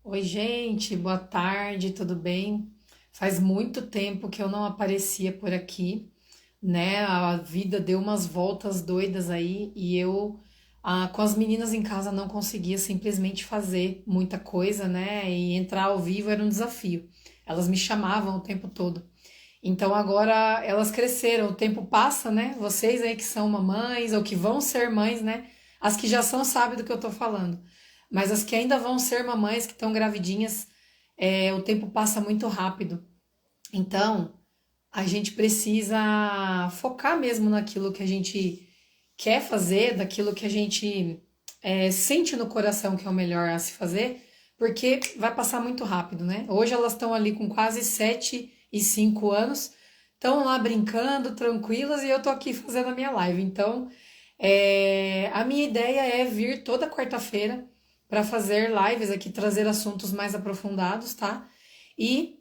Oi, gente, boa tarde, tudo bem? Faz muito tempo que eu não aparecia por aqui, né? A vida deu umas voltas doidas aí e eu, com as meninas em casa, não conseguia simplesmente fazer muita coisa, né? E entrar ao vivo era um desafio. Elas me chamavam o tempo todo. Então agora elas cresceram, o tempo passa, né? Vocês aí que são mamães ou que vão ser mães, né? As que já são sabem do que eu tô falando. Mas as que ainda vão ser mamães, que estão gravidinhas, o tempo passa muito rápido. Então a gente precisa focar mesmo naquilo que a gente quer fazer, daquilo que a gente sente no coração que é o melhor a se fazer, porque vai passar muito rápido, né? Hoje elas estão ali com quase 7 e 5 anos, estão lá brincando, tranquilas, e eu tô aqui fazendo a minha live. Então, a minha ideia é vir toda quarta-feira para fazer lives aqui, trazer assuntos mais aprofundados, tá? E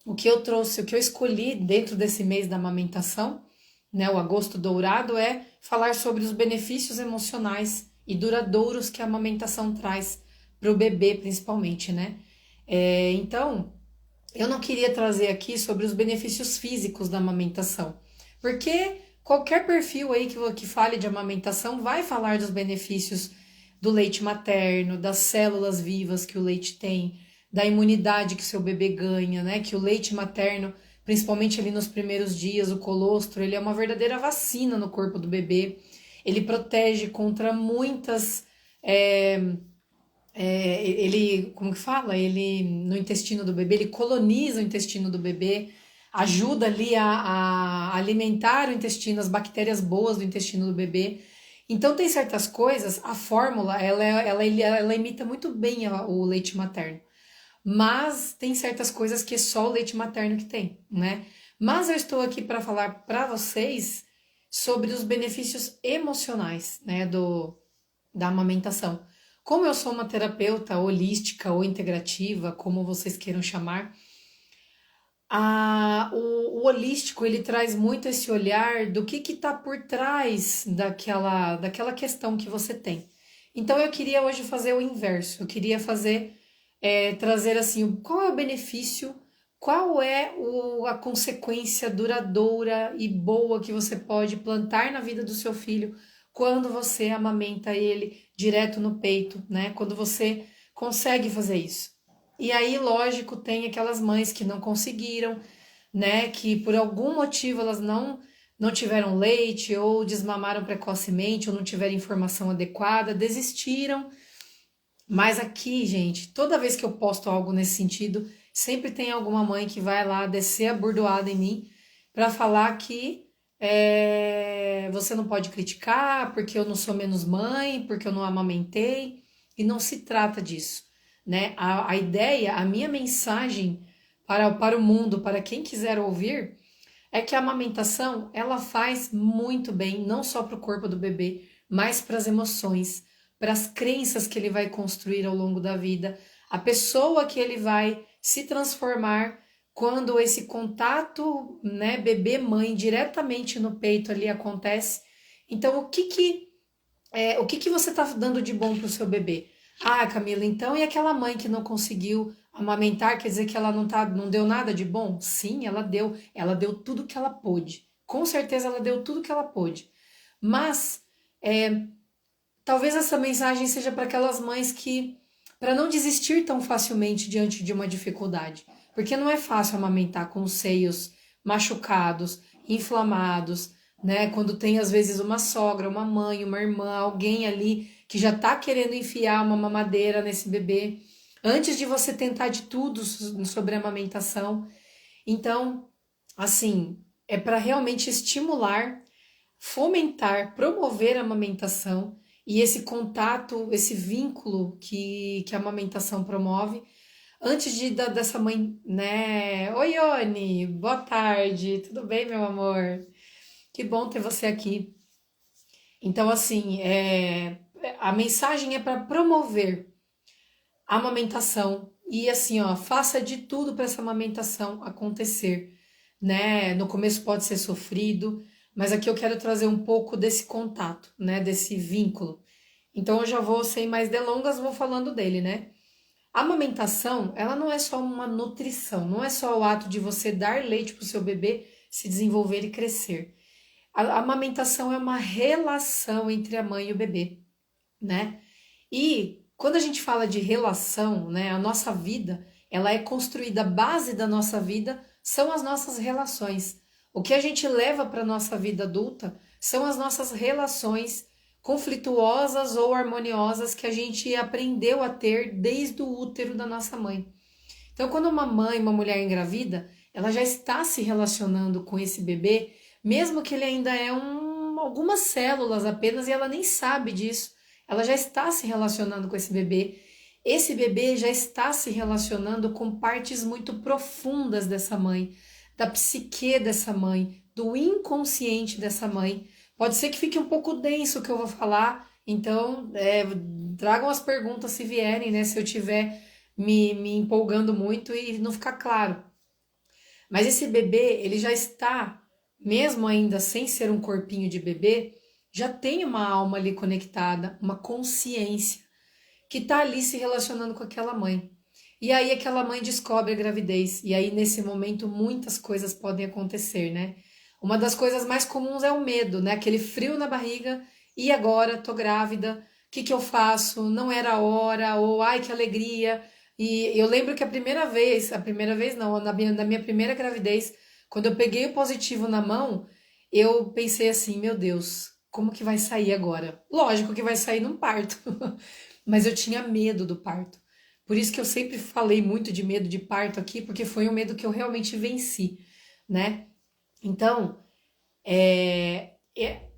o que eu trouxe, o que eu escolhi dentro desse mês da amamentação, né, o agosto dourado, é falar sobre os benefícios emocionais e duradouros que a amamentação traz para o bebê, principalmente, né? Então, eu não queria trazer aqui sobre os benefícios físicos da amamentação, porque qualquer perfil aí que fale de amamentação vai falar dos benefícios do leite materno, das células vivas que o leite tem, da imunidade que seu bebê ganha, né? Que o leite materno, principalmente ali nos primeiros dias, o colostro, ele é uma verdadeira vacina no corpo do bebê. Ele protege contra muitas é, ele, como que fala? Ele, no intestino do bebê, ele coloniza o intestino do bebê, ajuda ali a alimentar o intestino, as bactérias boas do intestino do bebê. Então, tem certas coisas, a fórmula, ela imita muito bem o leite materno. Mas tem certas coisas que é só o leite materno que tem, né? Mas eu estou aqui para falar para vocês sobre os benefícios emocionais, né, da amamentação. Como eu sou uma terapeuta holística ou integrativa, como vocês queiram chamar, o holístico ele traz muito esse olhar do que está por trás daquela questão que você tem. Então eu queria hoje fazer o inverso. Eu queria trazer assim, qual é o benefício, qual é a consequência duradoura e boa que você pode plantar na vida do seu filho quando você amamenta ele direto no peito, né? Quando você consegue fazer isso. E aí, lógico, tem aquelas mães que não conseguiram, né? Que por algum motivo elas não tiveram leite ou desmamaram precocemente ou não tiveram informação adequada, desistiram, mas aqui, gente, toda vez que eu posto algo nesse sentido, sempre tem alguma mãe que vai lá descer a bordoada em mim para falar que você não pode criticar porque eu não sou menos mãe, porque eu não amamentei, e não se trata disso, né? A ideia, a minha mensagem para o mundo, para quem quiser ouvir, é que a amamentação ela faz muito bem, não só para o corpo do bebê, mas para as emoções, para as crenças que ele vai construir ao longo da vida, a pessoa que ele vai se transformar quando esse contato, né, bebê-mãe diretamente no peito ali acontece. Então, o que que você está dando de bom para o seu bebê? Ah, Camila, então e aquela mãe que não conseguiu amamentar, quer dizer que ela não deu nada de bom? Sim, ela deu tudo que ela pôde. Com certeza ela deu tudo que ela pôde. Mas talvez essa mensagem seja para aquelas mães que, para não desistir tão facilmente diante de uma dificuldade, porque não é fácil amamentar com os seios machucados, inflamados, né? Quando tem às vezes uma sogra, uma mãe, uma irmã, alguém ali que já tá querendo enfiar uma mamadeira nesse bebê, antes de você tentar de tudo sobre a amamentação. Então, assim, é para realmente estimular, fomentar, promover a amamentação e esse contato, esse vínculo que a amamentação promove, antes dessa mãe, né? Oi, Ione, boa tarde, tudo bem, meu amor? Que bom ter você aqui. Então, assim, a mensagem é para promover a amamentação e, assim, ó, faça de tudo para essa amamentação acontecer, né? No começo pode ser sofrido, mas aqui eu quero trazer um pouco desse contato, né? Desse vínculo. Então eu já vou, sem mais delongas, vou falando dele, né? A amamentação, ela não é só uma nutrição, não é só o ato de você dar leite para o seu bebê se desenvolver e crescer. A amamentação é uma relação entre a mãe e o bebê, né? E quando a gente fala de relação, né, a nossa vida, ela é construída, a base da nossa vida são as nossas relações. O que a gente leva para a nossa vida adulta são as nossas relações conflituosas ou harmoniosas que a gente aprendeu a ter desde o útero da nossa mãe. Então, quando uma mãe, uma mulher engravida, ela já está se relacionando com esse bebê, mesmo que ele ainda é algumas células apenas e ela nem sabe disso. Ela já está se relacionando com esse bebê. Esse bebê já está se relacionando com partes muito profundas dessa mãe, da psique dessa mãe, do inconsciente dessa mãe. Pode ser que fique um pouco denso o que eu vou falar, então tragam as perguntas se vierem, né? Se eu tiver me empolgando muito e não ficar claro. Mas esse bebê, ele já está, mesmo ainda sem ser um corpinho de bebê, já tem uma alma ali conectada, uma consciência que está ali se relacionando com aquela mãe. E aí aquela mãe descobre a gravidez. E aí nesse momento muitas coisas podem acontecer, né? Uma das coisas mais comuns é o medo, né? Aquele frio na barriga. E agora? Tô grávida. O que que eu faço? Não era a hora. Ou ai, que alegria. E eu lembro que a primeira vez não, na minha primeira gravidez, quando eu peguei o positivo na mão, eu pensei assim, meu Deus, como que vai sair agora? Lógico que vai sair num parto, mas eu tinha medo do parto. Por isso que eu sempre falei muito de medo de parto aqui, porque foi um medo que eu realmente venci, né? Então,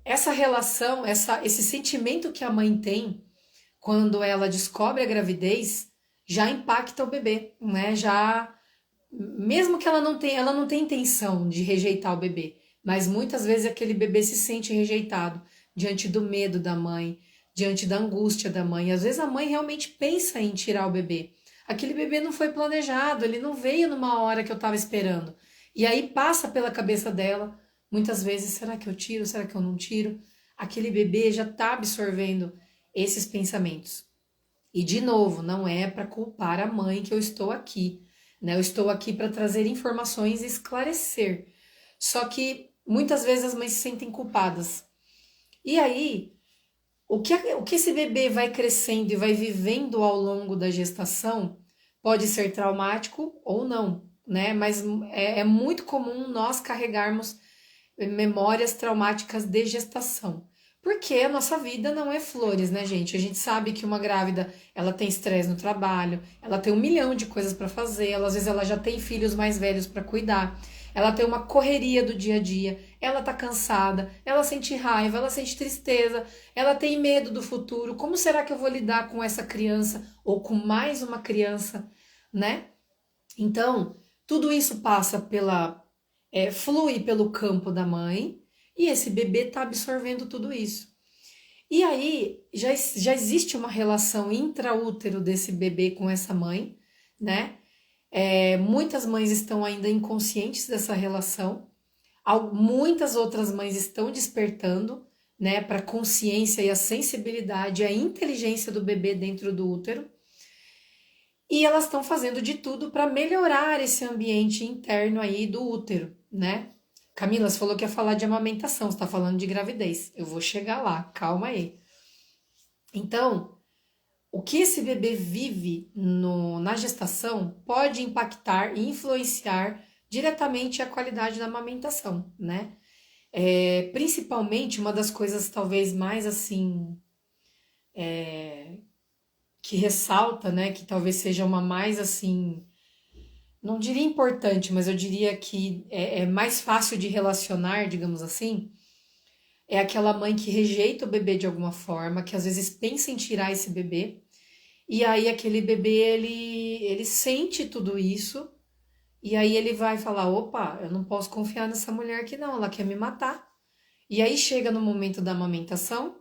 essa relação, esse sentimento que a mãe tem quando ela descobre a gravidez, já impacta o bebê, né? Já, mesmo que ela não tem intenção de rejeitar o bebê, mas muitas vezes aquele bebê se sente rejeitado diante do medo da mãe, diante da angústia da mãe. Às vezes a mãe realmente pensa em tirar o bebê. Aquele bebê não foi planejado, ele não veio numa hora que eu estava esperando. E aí passa pela cabeça dela, muitas vezes, será que eu tiro? Será que eu não tiro? Aquele bebê já está absorvendo esses pensamentos. E de novo, não é para culpar a mãe que eu estou aqui, né? Eu estou aqui para trazer informações e esclarecer. Só que muitas vezes as mães se sentem culpadas. E aí, o que esse bebê vai crescendo e vai vivendo ao longo da gestação pode ser traumático ou não, né? Mas é muito comum nós carregarmos memórias traumáticas de gestação. Porque a nossa vida não é flores, né, gente? A gente sabe que uma grávida, ela tem estresse no trabalho, ela tem 1 milhão de coisas para fazer, às vezes ela já tem filhos mais velhos para cuidar, ela tem uma correria do dia a dia, ela tá cansada, ela sente raiva, ela sente tristeza, ela tem medo do futuro. Como será que eu vou lidar com essa criança ou com mais uma criança, né? Então, tudo isso passa flui pelo campo da mãe e esse bebê está absorvendo tudo isso. E aí já existe uma relação intraútero desse bebê com essa mãe, né? Muitas mães estão ainda inconscientes dessa relação, muitas outras mães estão despertando, né, para a consciência e a sensibilidade e a inteligência do bebê dentro do útero. E elas estão fazendo de tudo para melhorar esse ambiente interno aí do útero, né? Camila, você falou que ia falar de amamentação, você está falando de gravidez. Eu vou chegar lá, calma aí. Então, o que esse bebê vive na gestação pode impactar e influenciar diretamente a qualidade da amamentação, né? Principalmente, uma das coisas talvez mais assim que ressalta, né, que talvez seja uma mais assim, não diria importante, mas eu diria que é mais fácil de relacionar, digamos assim, é aquela mãe que rejeita o bebê de alguma forma, que às vezes pensa em tirar esse bebê, e aí aquele bebê ele sente tudo isso, e aí ele vai falar, opa, eu não posso confiar nessa mulher aqui não, ela quer me matar. E aí chega no momento da amamentação,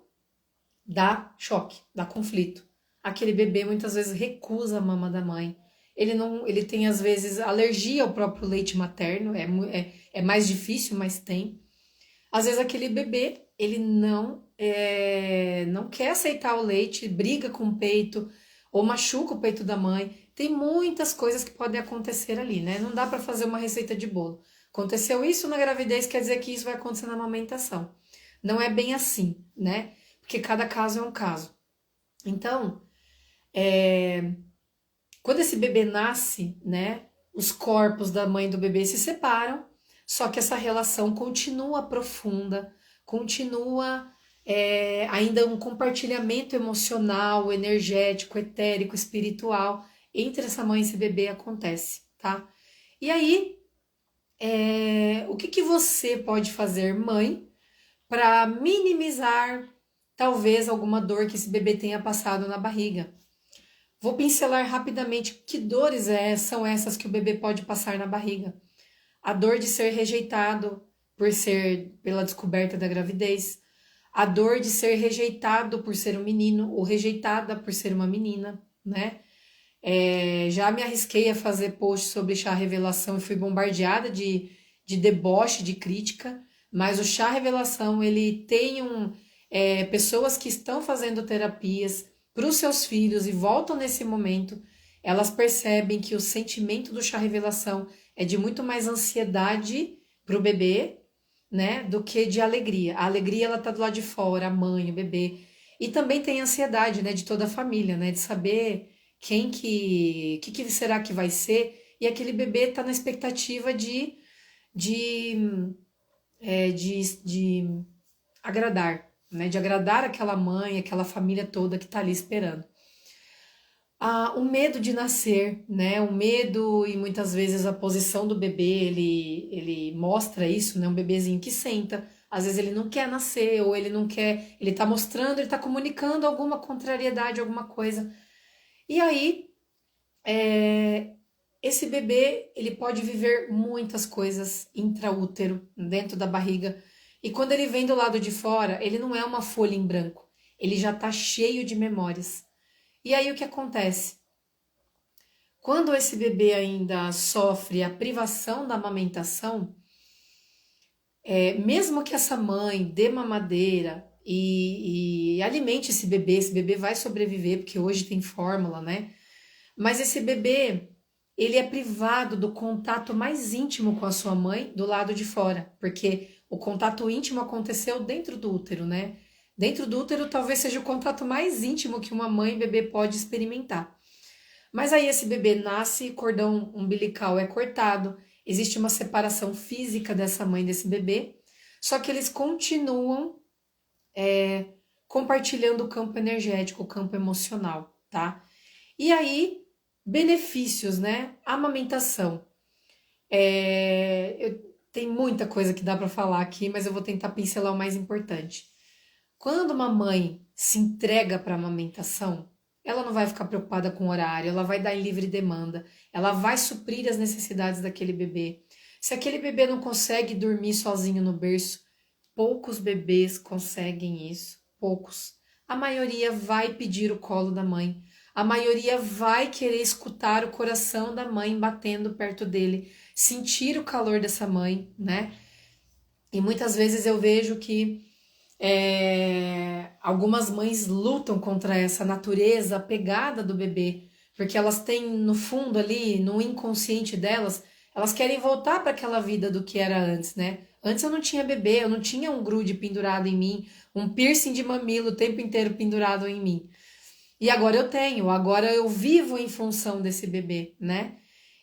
dá choque, dá conflito. Aquele bebê muitas vezes recusa a mama da mãe. Ele não, ele tem às vezes alergia ao próprio leite materno, é mais difícil, mas tem. Às vezes aquele bebê, ele não quer aceitar o leite, briga com o peito ou machuca o peito da mãe. Tem muitas coisas que podem acontecer ali, né? Não dá para fazer uma receita de bolo. Aconteceu isso na gravidez, quer dizer que isso vai acontecer na amamentação. Não é bem assim, né? Porque cada caso é um caso. Então, quando esse bebê nasce, né, os corpos da mãe e do bebê se separam, só que essa relação continua profunda, continua ainda um compartilhamento emocional, energético, etérico, espiritual entre essa mãe e esse bebê acontece, tá? E aí, o que que você pode fazer, mãe, para minimizar talvez alguma dor que esse bebê tenha passado na barriga? Vou pincelar rapidamente que dores são essas que o bebê pode passar na barriga. A dor de ser rejeitado pela descoberta da gravidez, a dor de ser rejeitado por ser um menino ou rejeitada por ser uma menina, né? Já me arrisquei a fazer post sobre chá revelação e fui bombardeada de deboche, de crítica, mas o chá revelação ele tem pessoas que estão fazendo terapias para os seus filhos e voltam nesse momento, elas percebem que o sentimento do chá revelação é de muito mais ansiedade para o bebê, né, do que de alegria. A alegria ela tá do lado de fora, a mãe, o bebê. E também tem a ansiedade, né, de toda a família, né, de saber que será que vai ser, e aquele bebê tá na expectativa de, de agradar, né, de agradar aquela mãe, aquela família toda que tá ali esperando. O medo de nascer, né? O medo e muitas vezes a posição do bebê, ele mostra isso, né? Um bebezinho que senta, às vezes ele não quer nascer, ou ele não quer, ele tá mostrando, ele tá comunicando alguma contrariedade, alguma coisa. E aí, esse bebê, ele pode viver muitas coisas intraútero, dentro da barriga. E quando ele vem do lado de fora, ele não é uma folha em branco, ele já tá cheio de memórias. E aí o que acontece? Quando esse bebê ainda sofre a privação da amamentação, mesmo que essa mãe dê mamadeira e alimente esse bebê vai sobreviver, porque hoje tem fórmula, né? Mas esse bebê, ele é privado do contato mais íntimo com a sua mãe do lado de fora, porque o contato íntimo aconteceu dentro do útero, né? Dentro do útero talvez seja o contato mais íntimo que uma mãe e bebê pode experimentar. Mas aí esse bebê nasce, cordão umbilical é cortado, existe uma separação física dessa mãe e desse bebê, só que eles continuam compartilhando o campo energético, o campo emocional, tá? E aí, benefícios, né? Amamentação. Tem muita coisa que dá para falar aqui, mas eu vou tentar pincelar o mais importante. Quando uma mãe se entrega para a amamentação, ela não vai ficar preocupada com o horário, ela vai dar em livre demanda, ela vai suprir as necessidades daquele bebê. Se aquele bebê não consegue dormir sozinho no berço, poucos bebês conseguem isso, poucos. A maioria vai pedir o colo da mãe, a maioria vai querer escutar o coração da mãe batendo perto dele, sentir o calor dessa mãe, né? E muitas vezes eu vejo que algumas mães lutam contra essa natureza apegada do bebê, porque elas têm no fundo ali, no inconsciente delas, elas querem voltar para aquela vida do que era antes, né? Antes eu não tinha bebê, eu não tinha um grude pendurado em mim, um piercing de mamilo o tempo inteiro pendurado em mim. E agora eu tenho, agora eu vivo em função desse bebê, né?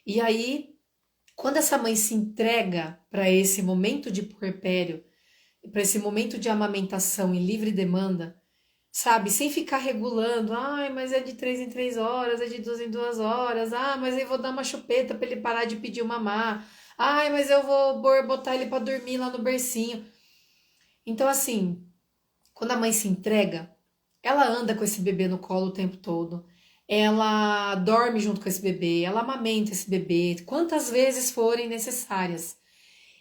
E aí, quando essa mãe se entrega para esse momento de puerpério, para esse momento de amamentação em livre demanda, sabe? Sem ficar regulando, ai, mas é de 3 em 3 horas, é de 2 em 2 horas, mas eu vou dar uma chupeta para ele parar de pedir o mamar, ai, mas eu vou botar ele para dormir lá no bercinho. Então, assim, quando a mãe se entrega, ela anda com esse bebê no colo o tempo todo, ela dorme junto com esse bebê, ela amamenta esse bebê, quantas vezes forem necessárias.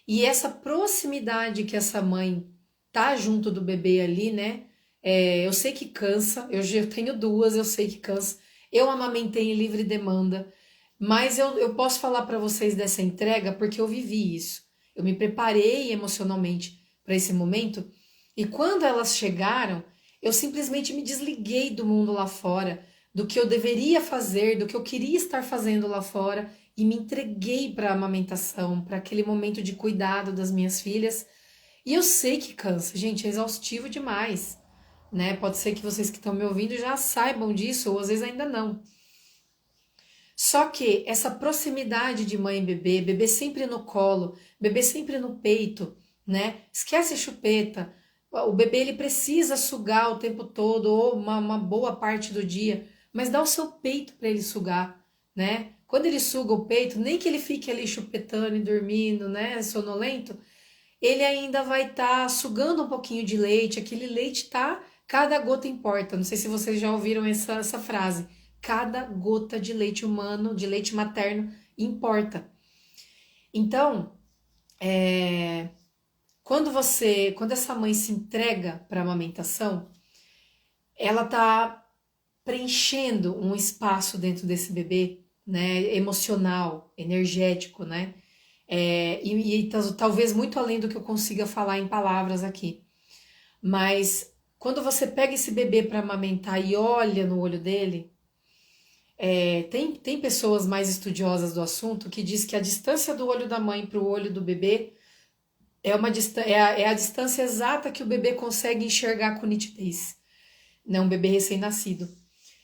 E essa proximidade que essa mãe tá junto do bebê ali, né? Eu sei que cansa, eu já tenho duas, eu sei que cansa. Eu amamentei em livre demanda, mas eu posso falar para vocês dessa entrega porque eu vivi isso. Eu me preparei emocionalmente para esse momento e quando elas chegaram, eu simplesmente me desliguei do mundo lá fora. do que eu deveria fazer, do que eu queria estar fazendo lá fora e me entreguei para a amamentação, para aquele momento de cuidado das minhas filhas. E eu sei que cansa, gente, é exaustivo demais, né? Pode ser que vocês que estão me ouvindo já saibam disso, ou às vezes ainda não. Só que essa proximidade de mãe e bebê, bebê sempre no colo, bebê sempre no peito, né? Esquece chupeta. O bebê ele precisa sugar o tempo todo, ou uma boa parte do dia, mas dá o seu peito para ele sugar, né? Quando ele suga o peito, nem que ele fique ali chupetando e dormindo, né? Sonolento, ele ainda vai estar sugando um pouquinho de leite. Aquele leite tá, cada gota importa. Não sei se vocês já ouviram essa frase. Cada gota de leite humano, de leite materno, importa. Então, quando essa mãe se entrega para a amamentação, ela tá preenchendo um espaço dentro desse bebê, né, emocional, energético, né? Talvez muito além do que eu consiga falar em palavras aqui. Mas quando você pega esse bebê para amamentar e olha no olho dele, tem pessoas mais estudiosas do assunto que diz que a distância do olho da mãe para o olho do bebê é a distância exata que o bebê consegue enxergar com nitidez, né? Um bebê recém-nascido.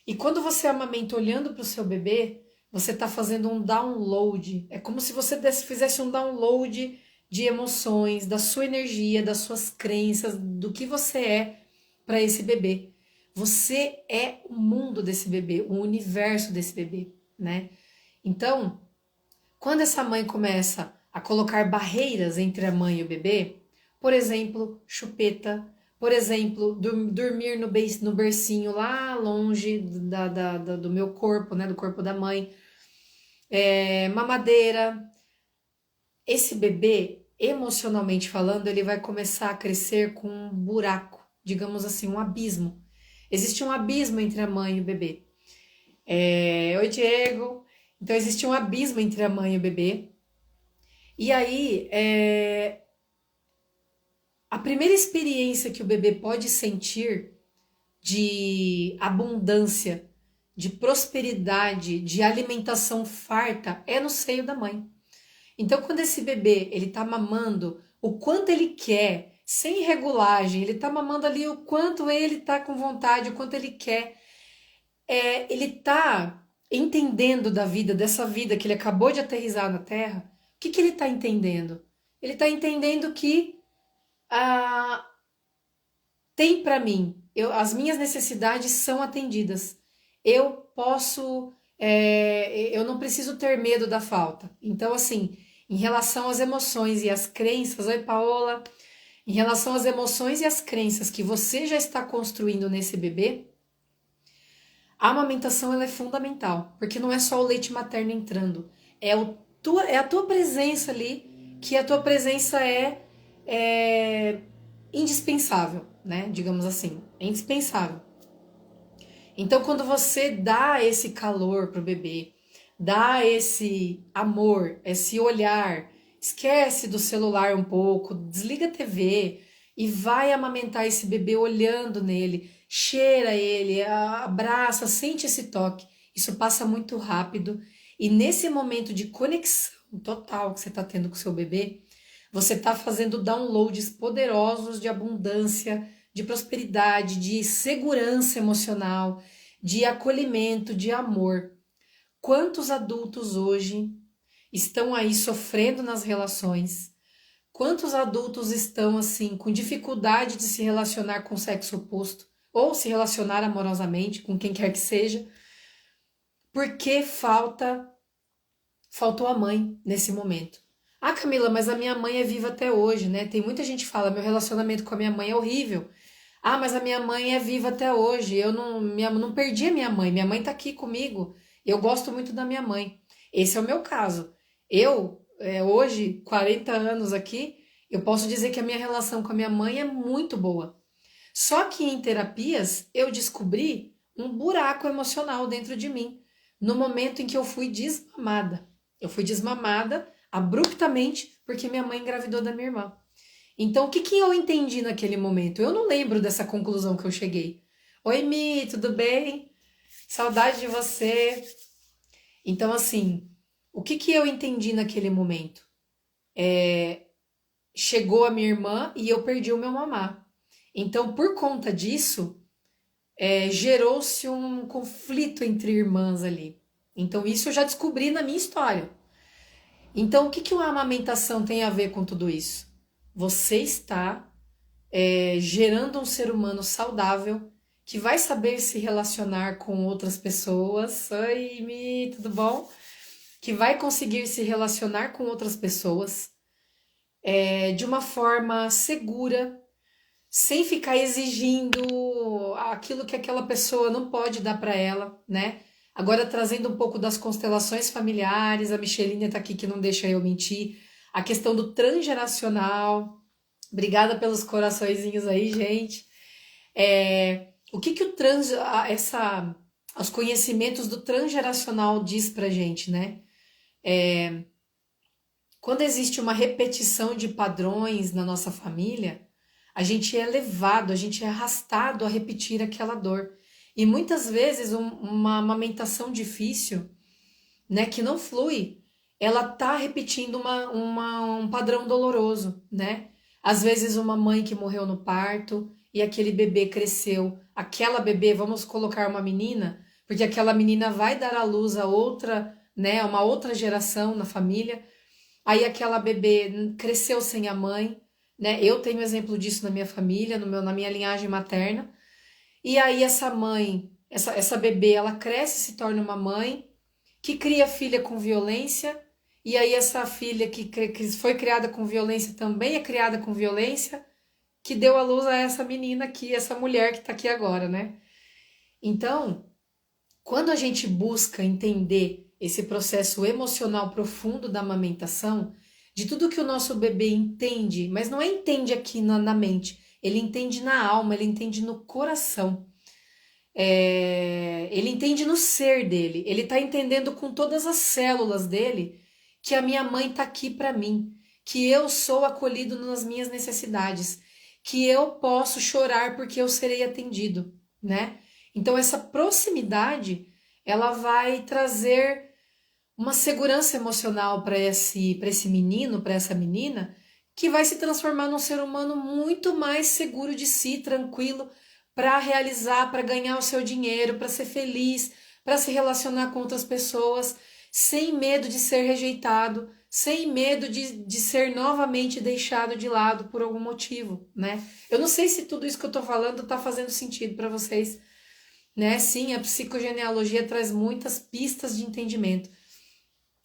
E quando você amamenta olhando para o seu bebê, você está fazendo um download. É como se você fizesse um download de emoções, da sua energia, das suas crenças, do que você é para esse bebê. Você é o mundo desse bebê, o universo desse bebê, né? Então, quando essa mãe começa a colocar barreiras entre a mãe e o bebê, por exemplo, chupeta, por exemplo, dormir no bercinho lá longe do meu corpo, né, do corpo da mãe, mamadeira, esse bebê, emocionalmente falando, ele vai começar a crescer com um buraco, digamos assim, um abismo. Existe um abismo entre a mãe e o bebê. Oi, Diego. Então, existe um abismo entre a mãe e o bebê. E aí, a primeira experiência que o bebê pode sentir de abundância, de prosperidade, de alimentação farta é no seio da mãe. Então, quando esse bebê ele tá mamando o quanto ele quer, sem regulagem, ele tá mamando ali o quanto ele tá com vontade, o quanto ele quer, ele tá entendendo da vida, dessa vida que ele acabou de aterrissar na Terra. O que que ele tá entendendo? Ele tá entendendo que ah, tem para mim, as minhas necessidades são atendidas. Eu posso, eu não preciso ter medo da falta. Então, assim, em relação às emoções e às crenças, oi, Paola, em relação às emoções e às crenças que você já está construindo nesse bebê, a amamentação ela é fundamental, porque não é só o leite materno entrando, é a tua presença ali, que a tua presença é indispensável, né? Digamos assim, é indispensável. Então, quando você dá esse calor pro bebê, dá esse amor, esse olhar, esquece do celular um pouco, desliga a TV e vai amamentar esse bebê olhando nele, cheira ele, abraça, sente esse toque. Isso passa muito rápido e nesse momento de conexão total que você está tendo com seu bebê, você está fazendo downloads poderosos de abundância, de prosperidade, de segurança emocional, de acolhimento, de amor. Quantos adultos hoje estão aí sofrendo nas relações? Quantos adultos estão assim com dificuldade de se relacionar com o sexo oposto ou se relacionar amorosamente com quem quer que seja? Porque faltou a mãe nesse momento. Ah, Camila, mas a minha mãe é viva até hoje, né? Tem muita gente que fala, meu relacionamento com a minha mãe é horrível. Ah, mas a minha mãe é viva até hoje. Eu não perdi a minha mãe tá aqui comigo. Eu gosto muito da minha mãe. Esse é o meu caso. Eu, hoje, 40 anos aqui, eu posso dizer que a minha relação com a minha mãe é muito boa. Só que em terapias eu descobri um buraco emocional dentro de mim, no momento em que eu fui desmamada. Eu fui desmamada abruptamente porque minha mãe engravidou da minha irmã. Então, o que que eu entendi naquele momento? Eu não lembro dessa conclusão que eu cheguei. Oi, Mi, tudo bem? Saudade de você. Então, assim, o que que eu entendi naquele momento? Chegou a minha irmã e eu perdi o meu mamá. Então, por conta disso, gerou-se um conflito entre irmãs ali. Então, isso eu já descobri na minha história. Então, o que que uma amamentação tem a ver com tudo isso? Você está gerando um ser humano saudável que vai saber se relacionar com outras pessoas. Oi, Mi, tudo bom? Que vai conseguir se relacionar com outras pessoas de uma forma segura, sem ficar exigindo aquilo que aquela pessoa não pode dar para ela, né? Agora trazendo um pouco das constelações familiares, a Micheline tá aqui que não deixa eu mentir, a questão do transgeracional. Obrigada pelos coraçõezinhos aí, gente. O que que o os conhecimentos do transgeracional diz pra gente, né? Quando existe uma repetição de padrões na nossa família, a gente é levado, a gente é arrastado a repetir aquela dor. E muitas vezes uma amamentação difícil, né, que não flui, ela tá repetindo um padrão doloroso, né? Às vezes uma mãe que morreu no parto e aquele bebê cresceu, aquela bebê, vamos colocar uma menina, porque aquela menina vai dar à luz a outra, né, uma outra geração na família. Aí aquela bebê cresceu sem a mãe, né? Eu tenho exemplo disso na minha família, na minha linhagem materna. E aí essa mãe, essa bebê, ela cresce e se torna uma mãe que cria filha com violência. E aí essa filha que foi criada com violência também é criada com violência, que deu à luz a essa menina aqui, essa mulher que está aqui agora, né? Então, quando a gente busca entender esse processo emocional profundo da amamentação, de tudo que o nosso bebê entende, mas não é entende aqui na mente, ele entende na alma, ele entende no coração, ele entende no ser dele, ele está entendendo com todas as células dele que a minha mãe está aqui para mim, que eu sou acolhido nas minhas necessidades, que eu posso chorar porque eu serei atendido, né? Então essa proximidade ela vai trazer uma segurança emocional para esse menino, para essa menina, que vai se transformar num ser humano muito mais seguro de si, tranquilo, para realizar, para ganhar o seu dinheiro, para ser feliz, para se relacionar com outras pessoas, sem medo de ser rejeitado, sem medo de ser novamente deixado de lado por algum motivo, né? Eu não sei se tudo isso que eu tô falando tá fazendo sentido para vocês, né? Sim, a psicogenealogia traz muitas pistas de entendimento.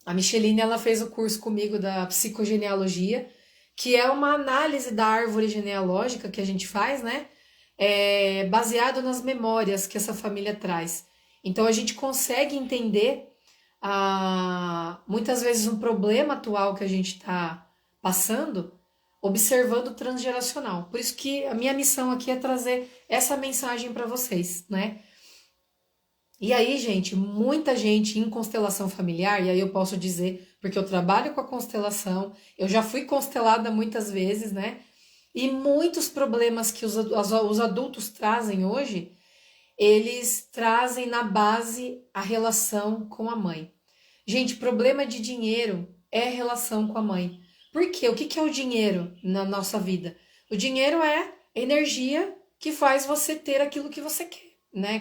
A Micheline, ela fez o curso comigo da psicogenealogia, que é uma análise da árvore genealógica que a gente faz, né? Baseado nas memórias que essa família traz. Então a gente consegue entender muitas vezes um problema atual que a gente está passando, observando o transgeracional. Por isso que a minha missão aqui é trazer essa mensagem para vocês, né? E aí, gente, muita gente em constelação familiar, e aí eu posso dizer, porque eu trabalho com a constelação, eu já fui constelada muitas vezes, né? E muitos problemas que os adultos trazem hoje, eles trazem na base a relação com a mãe. Gente, problema de dinheiro é relação com a mãe. Por quê? O que que é o dinheiro na nossa vida? O dinheiro é energia que faz você ter aquilo que você quer, né?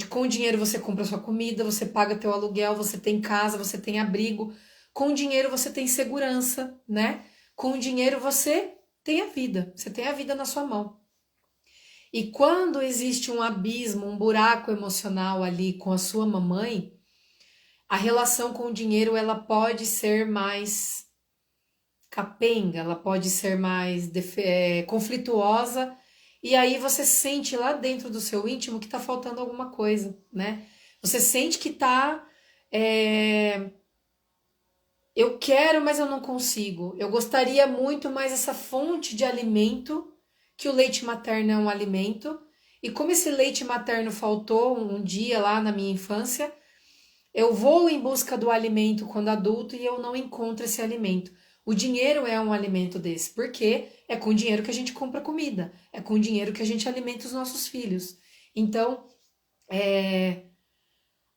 Com o dinheiro você compra sua comida, você paga teu aluguel, você tem casa, você tem abrigo. Com o dinheiro você tem segurança, né? Com o dinheiro você tem a vida, você tem a vida na sua mão. E quando existe um abismo, um buraco emocional ali com a sua mamãe, a relação com o dinheiro ela pode ser mais capenga, ela pode ser mais conflituosa, e aí você sente lá dentro do seu íntimo que tá faltando alguma coisa, né? Você sente que tá. Eu quero, mas eu não consigo. Eu gostaria muito, mas essa fonte de alimento, que o leite materno é um alimento, e como esse leite materno faltou um dia lá na minha infância, eu vou em busca do alimento quando adulto e eu não encontro esse alimento. O dinheiro é um alimento desse, porque é com o dinheiro que a gente compra comida, é com o dinheiro que a gente alimenta os nossos filhos. Então,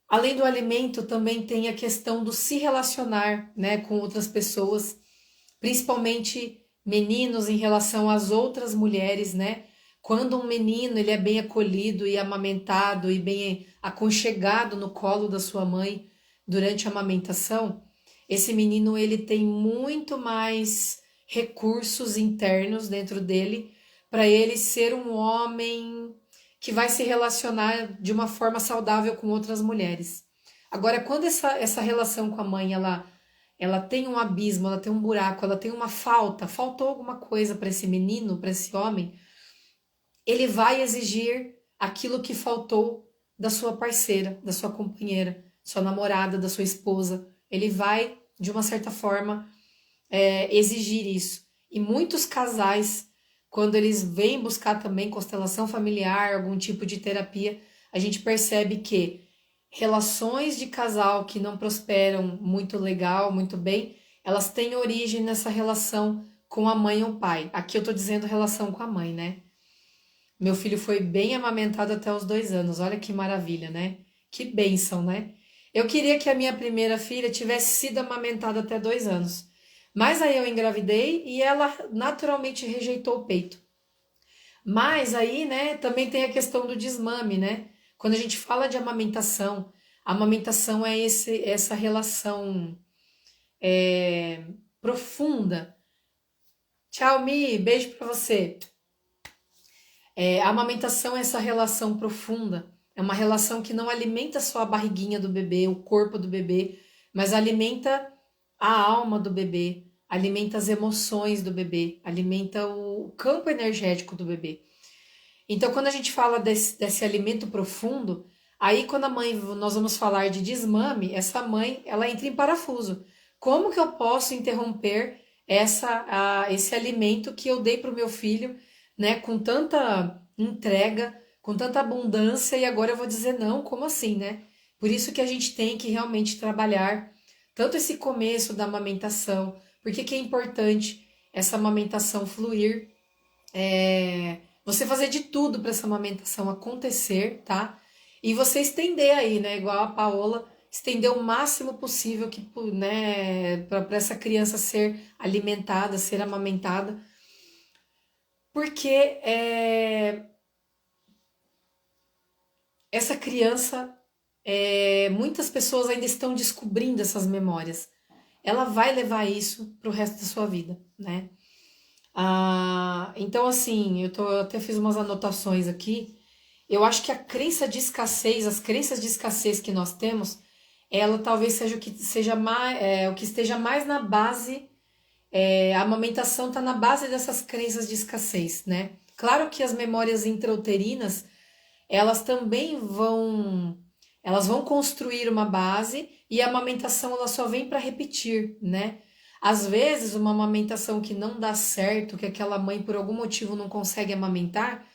Além do alimento, também tem a questão do se relacionar, né, com outras pessoas, principalmente meninos em relação às outras mulheres, né? Quando um menino ele é bem acolhido e amamentado e bem aconchegado no colo da sua mãe durante a amamentação, esse menino ele tem muito mais recursos internos dentro dele para ele ser um homem que vai se relacionar de uma forma saudável com outras mulheres. Agora, quando essa relação com a mãe ela tem um abismo, ela tem um buraco, ela tem uma falta, faltou alguma coisa para esse menino, para esse homem, ele vai exigir aquilo que faltou da sua parceira, da sua companheira, sua namorada, da sua esposa. Ele vai, de uma certa forma, exigir isso. E muitos casais, quando eles vêm buscar também constelação familiar, algum tipo de terapia, a gente percebe que relações de casal que não prosperam muito legal, muito bem, elas têm origem nessa relação com a mãe ou pai. Aqui eu tô dizendo relação com a mãe, né? Meu filho foi bem amamentado até os 2 anos. Olha que maravilha, né? Que bênção, né? Eu queria que a minha primeira filha tivesse sido amamentada até 2 anos. Mas aí eu engravidei e ela naturalmente rejeitou o peito. Mas aí, né, também tem a questão do desmame, né? Quando a gente fala de amamentação, a amamentação é essa relação profunda. Tchau, Mi, beijo pra você. A amamentação é essa relação profunda, é uma relação que não alimenta só a barriguinha do bebê, o corpo do bebê, mas alimenta a alma do bebê, alimenta as emoções do bebê, alimenta o campo energético do bebê. Então, quando a gente fala desse alimento profundo, aí quando a mãe, nós vamos falar de desmame, essa mãe, ela entra em parafuso. Como que eu posso interromper esse alimento que eu dei para o meu filho, né, com tanta entrega, com tanta abundância, e agora eu vou dizer não, como assim, né? Por isso que a gente tem que realmente trabalhar tanto esse começo da amamentação, porque que é importante essa amamentação fluir, você fazer de tudo para essa amamentação acontecer, tá? E você estender aí, né? Igual a Paola, estender o máximo possível que, né, para essa criança ser alimentada, ser amamentada, porque essa criança, muitas pessoas ainda estão descobrindo essas memórias. Ela vai levar isso pro resto da sua vida, né? Então, assim, eu até fiz umas anotações aqui. Eu acho que a crença de escassez, as crenças de escassez que nós temos, ela talvez seja o que seja mais, o que esteja mais na base, a amamentação está na base dessas crenças de escassez, né? Claro que as memórias intrauterinas, elas também elas vão construir uma base e a amamentação ela só vem para repetir, né? Às vezes, uma amamentação que não dá certo, que aquela mãe por algum motivo não consegue amamentar,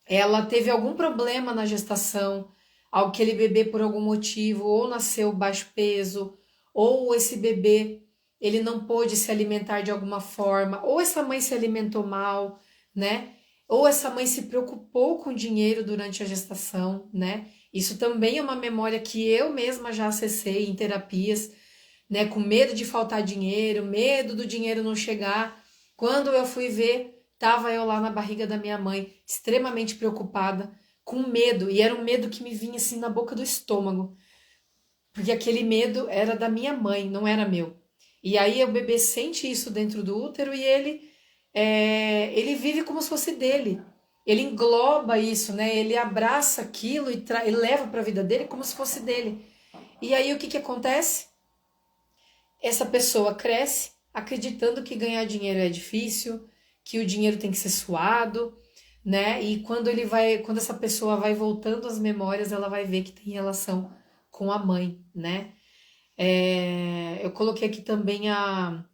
ela teve algum problema na gestação, aquele bebê por algum motivo, ou nasceu baixo peso, ou esse bebê ele não pôde se alimentar de alguma forma, ou essa mãe se alimentou mal, né? Ou essa mãe se preocupou com dinheiro durante a gestação, né? Isso também é uma memória que eu mesma já acessei em terapias, né? Com medo de faltar dinheiro, medo do dinheiro não chegar. Quando eu fui ver, tava eu lá na barriga da minha mãe, extremamente preocupada, com medo, e era um medo que me vinha assim na boca do estômago, porque aquele medo era da minha mãe, não era meu. E aí o bebê sente isso dentro do útero e ele vive como se fosse dele. Ele engloba isso, né? Ele abraça aquilo e leva para a vida dele como se fosse dele. E aí o que que acontece? Essa pessoa cresce acreditando que ganhar dinheiro é difícil, que o dinheiro tem que ser suado, né? E quando essa pessoa vai voltando às memórias, ela vai ver que tem relação com a mãe, né? Eu coloquei aqui também a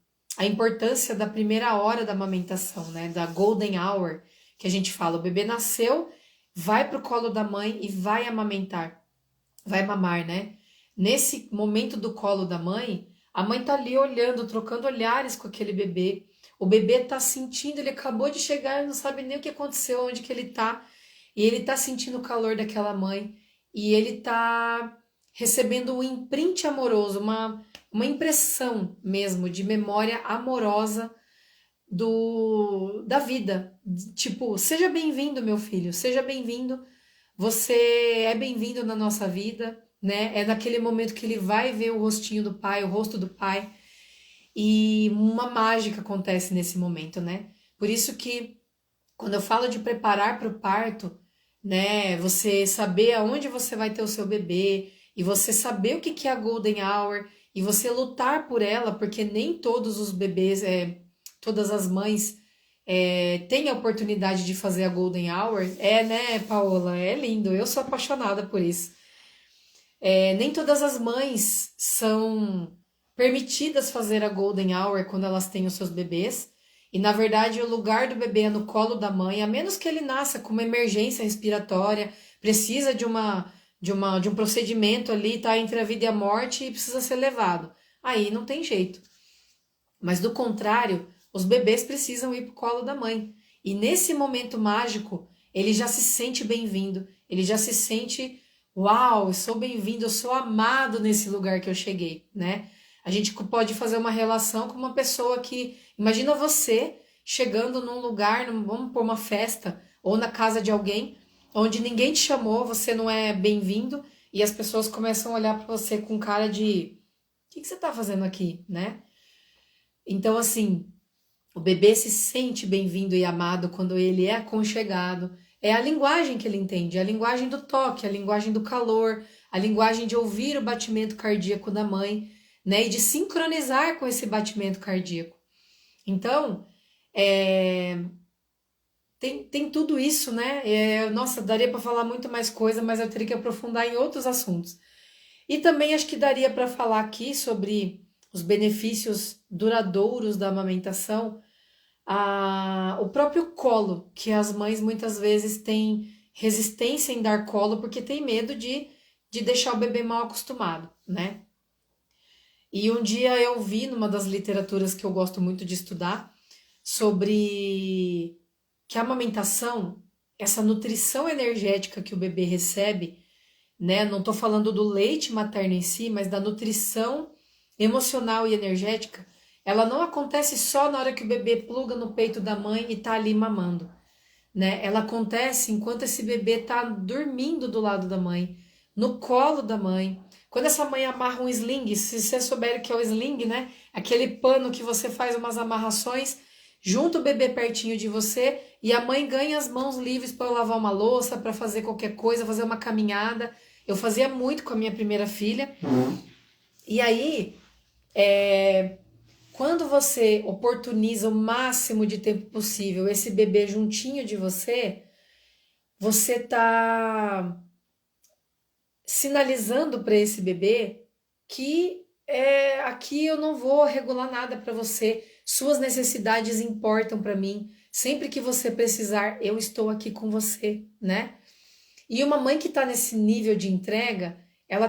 importância da primeira hora da amamentação, né? Da golden hour, que a gente fala, o bebê nasceu, vai pro colo da mãe e vai amamentar, vai mamar, né? Nesse momento do colo da mãe, a mãe tá ali olhando, trocando olhares com aquele bebê. O bebê tá sentindo, ele acabou de chegar, não sabe nem o que aconteceu, onde que ele tá. E ele tá sentindo o calor daquela mãe. E ele tá recebendo um imprint amoroso, uma impressão mesmo de memória amorosa da vida. Tipo, seja bem-vindo, meu filho, seja bem-vindo. Você é bem-vindo na nossa vida, né? É naquele momento que ele vai ver o rostinho do pai, o rosto do pai, e uma mágica acontece nesse momento, né? Por isso que quando eu falo de preparar para o parto, né, você saber aonde você vai ter o seu bebê e você saber o que que é a Golden Hour e você lutar por ela, porque nem todos os bebês, todas as mães têm a oportunidade de fazer a Golden Hour. É, né, Paola? É lindo. Eu sou apaixonada por isso. Nem todas as mães são permitidas fazer a Golden Hour quando elas têm os seus bebês. E na verdade, o lugar do bebê é no colo da mãe, a menos que ele nasça com uma emergência respiratória, precisa de um procedimento ali, tá entre a vida e a morte e precisa ser levado. Aí não tem jeito. Mas do contrário, os bebês precisam ir para o colo da mãe. E nesse momento mágico, ele já se sente bem-vindo, ele já se sente, uau, eu sou bem-vindo, eu sou amado nesse lugar que eu cheguei, né? A gente pode fazer uma relação com uma pessoa que, imagina você chegando num lugar, vamos por uma festa ou na casa de alguém, onde ninguém te chamou, você não é bem-vindo e as pessoas começam a olhar para você com cara de, o que que você está fazendo aqui, né? Então, assim, o bebê se sente bem-vindo e amado quando ele é aconchegado. É a linguagem que ele entende, é a linguagem do toque, a linguagem do calor, a linguagem de ouvir o batimento cardíaco da mãe, né? E de sincronizar com esse batimento cardíaco. Então, é, tem tudo isso, né? Nossa, daria para falar muito mais coisa, mas eu teria que aprofundar em outros assuntos. E também acho que daria para falar aqui sobre os benefícios duradouros da amamentação, o próprio colo, que as mães muitas vezes têm resistência em dar colo porque tem medo de deixar o bebê mal acostumado, né? E um dia eu vi numa das literaturas que eu gosto muito de estudar sobre que a amamentação, essa nutrição energética que o bebê recebe, né? Não estou falando do leite materno em si, mas da nutrição emocional e energética, ela não acontece só na hora que o bebê pluga no peito da mãe e tá ali mamando, né? Ela acontece enquanto esse bebê tá dormindo do lado da mãe, no colo da mãe. Quando essa mãe amarra um sling, se você souber o que é o sling, né? Aquele pano que você faz umas amarrações, junta o bebê pertinho de você e a mãe ganha as mãos livres para lavar uma louça, para fazer qualquer coisa, fazer uma caminhada. Eu fazia muito com a minha primeira filha. E aí, quando você oportuniza o máximo de tempo possível esse bebê juntinho de você, você tá sinalizando para esse bebê que aqui eu não vou regular nada para você, suas necessidades importam para mim. Sempre que você precisar, eu estou aqui com você, né? E uma mãe que está nesse nível de entrega, ela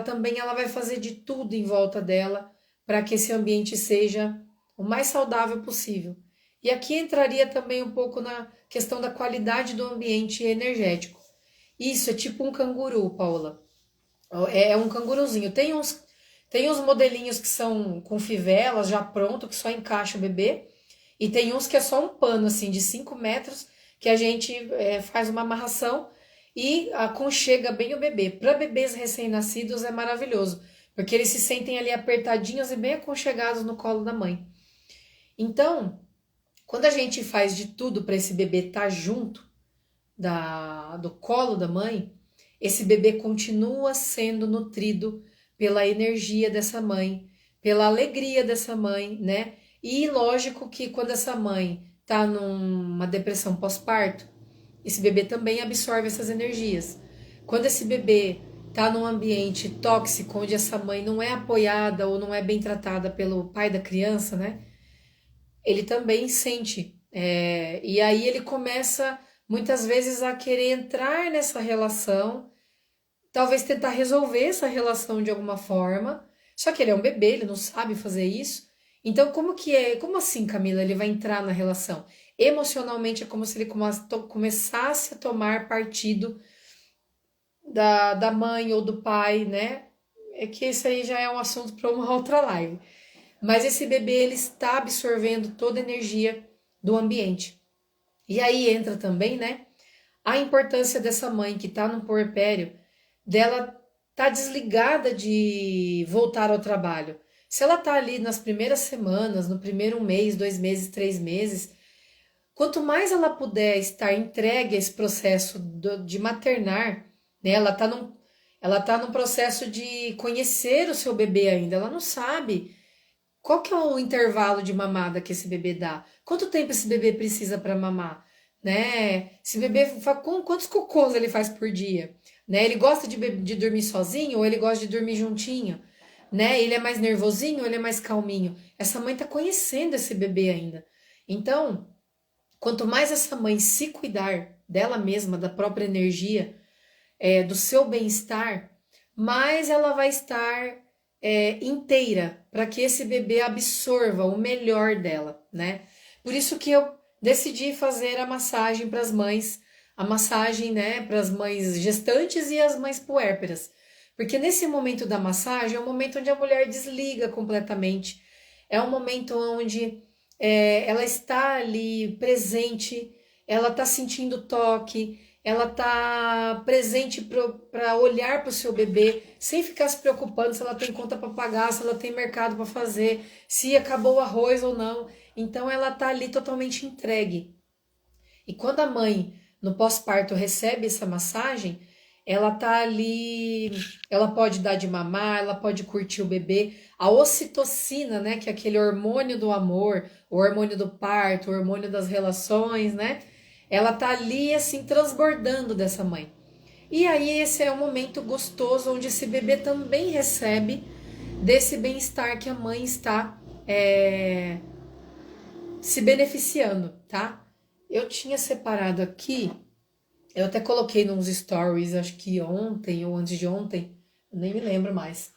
vai fazer de tudo em volta dela para que esse ambiente seja o mais saudável possível. E aqui entraria também um pouco na questão da qualidade do ambiente energético. Isso é tipo um canguru, Paula. É um canguruzinho. Tem uns modelinhos que são com fivelas já pronto, que só encaixa o bebê. E tem uns que é só um pano, assim, de 5 metros, que a gente faz uma amarração e aconchega bem o bebê. Para bebês recém-nascidos é maravilhoso, porque eles se sentem ali apertadinhos e bem aconchegados no colo da mãe. Então, quando a gente faz de tudo para esse bebê estar junto do colo da mãe, esse bebê continua sendo nutrido pela energia dessa mãe, pela alegria dessa mãe, né? E lógico que quando essa mãe tá numa depressão pós-parto, esse bebê também absorve essas energias. Quando esse bebê tá num ambiente tóxico, onde essa mãe não é apoiada ou não é bem tratada pelo pai da criança, né? Ele também sente. E aí ele começa muitas vezes a querer entrar nessa relação, talvez tentar resolver essa relação de alguma forma. Só que ele é um bebê, ele não sabe fazer isso. Então, como que é? Como assim, Camila, ele vai entrar na relação? Emocionalmente é como se ele começasse a tomar partido da mãe ou do pai, né? é que esse aí já é um assunto para uma outra live. Mas esse bebê ele está absorvendo toda a energia do ambiente. E aí entra também, né, a importância dessa mãe que está no puerpério, dela tá desligada de voltar ao trabalho. Se ela tá ali nas primeiras semanas, no primeiro mês, 2 meses, 3 meses, quanto mais ela puder estar entregue a esse processo de maternar, né? Ela tá num processo de conhecer o seu bebê ainda. Ela não sabe qual que é o intervalo de mamada que esse bebê dá. Quanto tempo esse bebê precisa para mamar, né? Esse bebê, quantos cocôs ele faz por dia, né? Ele gosta de dormir sozinho ou ele gosta de dormir juntinho, né? Ele é mais nervosinho ou ele é mais calminho? Essa mãe tá conhecendo esse bebê ainda. Então, quanto mais essa mãe se cuidar dela mesma, da própria energia, do seu bem-estar, mais ela vai estar inteira para que esse bebê absorva o melhor dela, né? Por isso que eu decidi fazer a massagem para as mães, a massagem, né, para as mães gestantes e as mães puérperas. Porque nesse momento da massagem é um momento onde a mulher desliga completamente, é um momento onde ela está ali presente, ela está sentindo toque, ela está presente para olhar para o seu bebê, sem ficar se preocupando se ela tem conta para pagar, se ela tem mercado para fazer, se acabou o arroz ou não. Então ela está ali totalmente entregue. E quando a mãe, no pós-parto, recebe essa massagem, ela tá ali, ela pode dar de mamar, ela pode curtir o bebê. A ocitocina, né, que é aquele hormônio do amor, o hormônio do parto, o hormônio das relações, né? Ela tá ali assim transbordando dessa mãe. E aí esse é um momento gostoso onde esse bebê também recebe desse bem-estar que a mãe está é, se beneficiando, tá? Eu tinha separado aqui, eu até coloquei nos stories, acho que ontem ou antes de ontem, nem me lembro mais,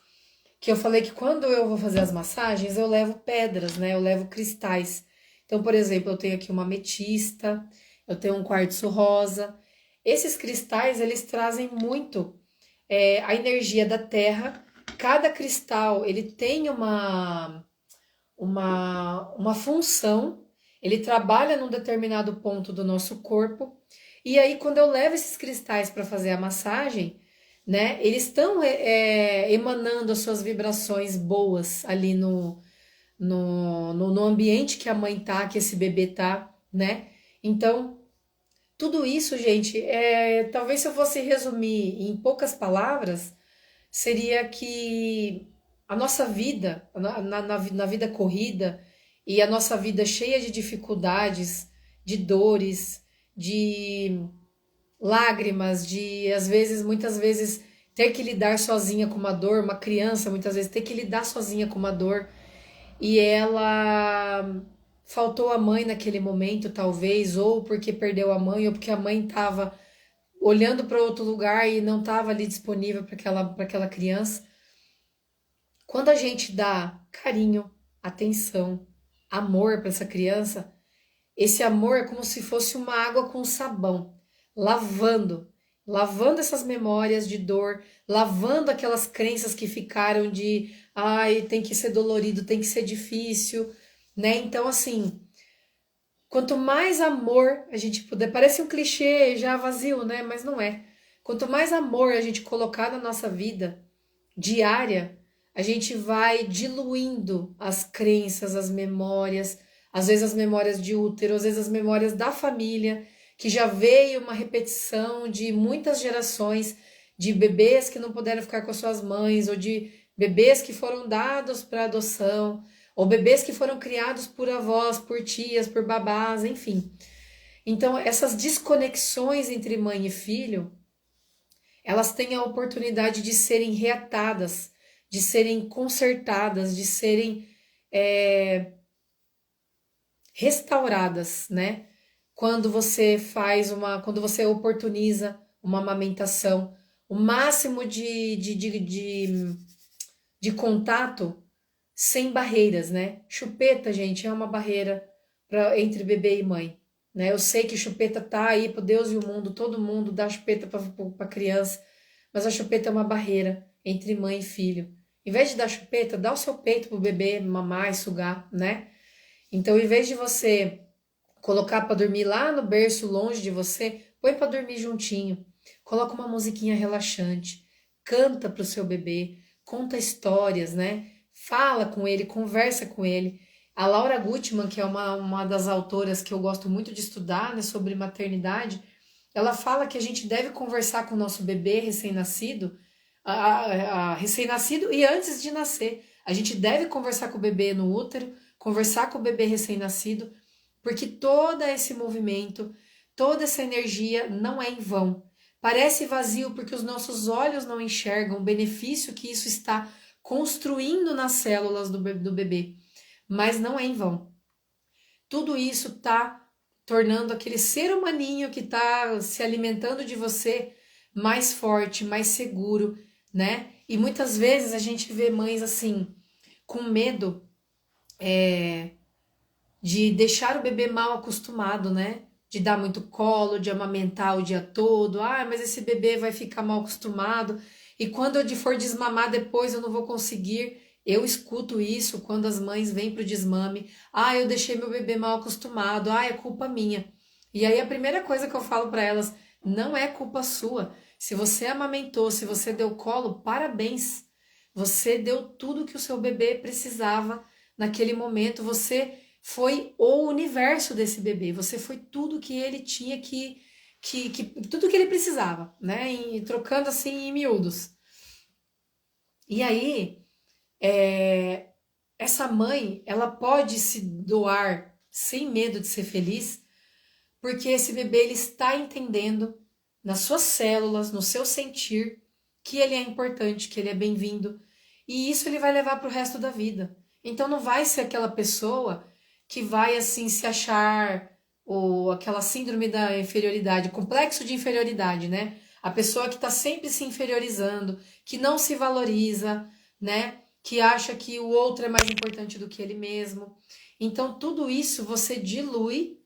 que eu falei que quando eu vou fazer as massagens, eu levo pedras, né? Eu levo cristais. Então, por exemplo, eu tenho aqui uma ametista, eu tenho um quartzo rosa. Esses cristais, eles trazem muito a energia da terra. Cada cristal, ele tem uma função, ele trabalha num determinado ponto do nosso corpo, e aí quando eu levo esses cristais para fazer a massagem, né, eles estão emanando as suas vibrações boas ali no ambiente que a mãe tá, que esse bebê tá, né? Então, tudo isso, gente, talvez se eu fosse resumir em poucas palavras, seria que a nossa vida, na vida corrida e a nossa vida cheia de dificuldades, de dores, de lágrimas, de às vezes, muitas vezes, ter que lidar sozinha com uma dor, uma criança muitas vezes ter que lidar sozinha com uma dor e ela faltou a mãe naquele momento, talvez, ou porque perdeu a mãe, ou porque a mãe estava olhando para outro lugar e não estava ali disponível para aquela criança. Quando a gente dá carinho, atenção, amor para essa criança, esse amor é como se fosse uma água com sabão, lavando, lavando essas memórias de dor, lavando aquelas crenças que ficaram de, ai, tem que ser dolorido, tem que ser difícil, né? Então, assim, quanto mais amor a gente puder, parece um clichê já vazio, né? Mas não é. Quanto mais amor a gente colocar na nossa vida diária, a gente vai diluindo as crenças, as memórias, às vezes as memórias de útero, às vezes as memórias da família, que já veio uma repetição de muitas gerações de bebês que não puderam ficar com as suas mães, ou de bebês que foram dados para adoção, ou bebês que foram criados por avós, por tias, por babás, enfim. Então, essas desconexões entre mãe e filho, elas têm a oportunidade de serem reatadas, de serem consertadas, de serem restauradas, né? Quando você oportuniza uma amamentação, o máximo de contato sem barreiras, né? Chupeta, gente, é uma barreira entre bebê e mãe, né? Eu sei que chupeta tá aí pro Deus e o mundo, todo mundo dá chupeta para criança, mas a chupeta é uma barreira entre mãe e filho. Em vez de dar chupeta, dá o seu peito pro bebê mamar e sugar, né? Então, em vez de você colocar para dormir lá no berço, longe de você, põe para dormir juntinho. Coloca uma musiquinha relaxante, canta pro seu bebê, conta histórias, né? Fala com ele, conversa com ele. A Laura Gutman, que é uma das autoras que eu gosto muito de estudar, né, sobre maternidade, ela fala que a gente deve conversar com o nosso bebê recém-nascido, recém-nascido e antes de nascer. A gente deve conversar com o bebê no útero, conversar com o bebê recém-nascido, porque todo esse movimento, toda essa energia não é em vão. Parece vazio porque os nossos olhos não enxergam o benefício que isso está construindo nas células do bebê, mas não é em vão. Tudo isso está tornando aquele ser humaninho que está se alimentando de você mais forte, mais seguro, né? E muitas vezes a gente vê mães assim, com medo de deixar o bebê mal acostumado, né? De dar muito colo, de amamentar o dia todo. Ah, mas esse bebê vai ficar mal acostumado e quando eu for desmamar depois eu não vou conseguir. Eu escuto isso quando as mães vêm para o desmame. Ah, eu deixei meu bebê mal acostumado. Ah, é culpa minha. E aí a primeira coisa que eu falo para elas, não é culpa sua. Se você amamentou, se você deu colo, parabéns. Você deu tudo que o seu bebê precisava naquele momento. Você foi o universo desse bebê. Você foi tudo que ele tinha tudo que ele precisava, né? E trocando assim em miúdos. E aí, essa mãe, ela pode se doar sem medo de ser feliz, porque esse bebê ele está entendendo nas suas células, no seu sentir, que ele é importante, que ele é bem-vindo, e isso ele vai levar para o resto da vida. Então não vai ser aquela pessoa que vai assim se achar ou aquela síndrome da inferioridade, complexo de inferioridade, né? A pessoa que está sempre se inferiorizando, que não se valoriza, né? Que acha que o outro é mais importante do que ele mesmo. Então tudo isso você dilui.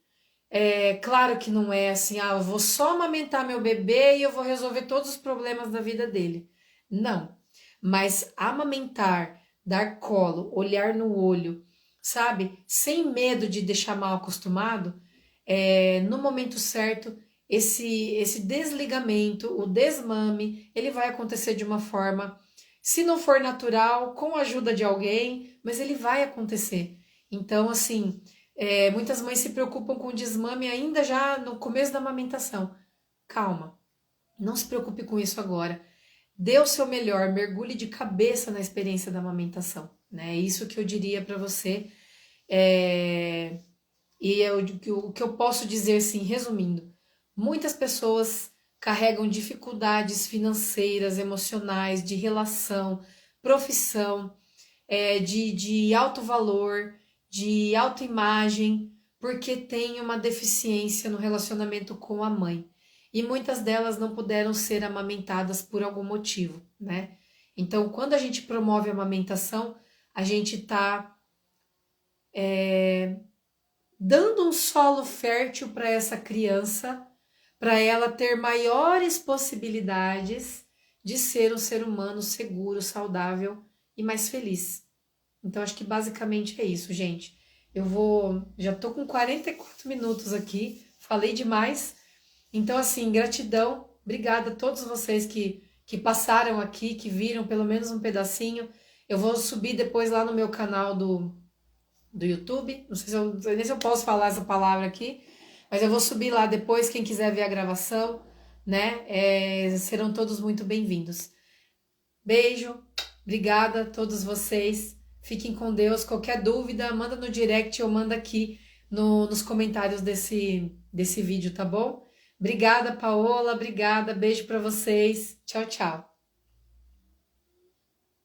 É claro que não é assim, ah, eu vou só amamentar meu bebê e eu vou resolver todos os problemas da vida dele. Não. Mas amamentar, dar colo, olhar no olho, sabe? Sem medo de deixar mal acostumado, no momento certo, esse desligamento, o desmame, ele vai acontecer de uma forma, se não for natural, com a ajuda de alguém, mas ele vai acontecer. Então, assim, muitas mães se preocupam com o desmame ainda já no começo da amamentação. Calma, não se preocupe com isso agora. Dê o seu melhor, mergulhe de cabeça na experiência da amamentação, né? É isso que eu diria para você. É, o que eu posso dizer, assim, resumindo, muitas pessoas carregam dificuldades financeiras, emocionais, de relação, profissão, de alto valor, de autoimagem, porque tem uma deficiência no relacionamento com a mãe. E muitas delas não puderam ser amamentadas por algum motivo, né? Então, quando a gente promove a amamentação, a gente está dando um solo fértil para essa criança, para ela ter maiores possibilidades de ser um ser humano seguro, saudável e mais feliz. Então, acho que basicamente é isso, gente. Já tô com 44 minutos aqui, falei demais. Então, assim, gratidão, obrigada a todos vocês que passaram aqui, que viram pelo menos um pedacinho. Eu vou subir depois lá no meu canal do YouTube. Não sei nem se eu posso falar essa palavra aqui, mas eu vou subir lá depois. Quem quiser ver a gravação, né? Serão todos muito bem-vindos. Beijo, obrigada a todos vocês. Fiquem com Deus. Qualquer dúvida, manda no direct ou manda aqui nos comentários desse vídeo, tá bom? Obrigada, Paola. Obrigada. Beijo para vocês. Tchau, tchau.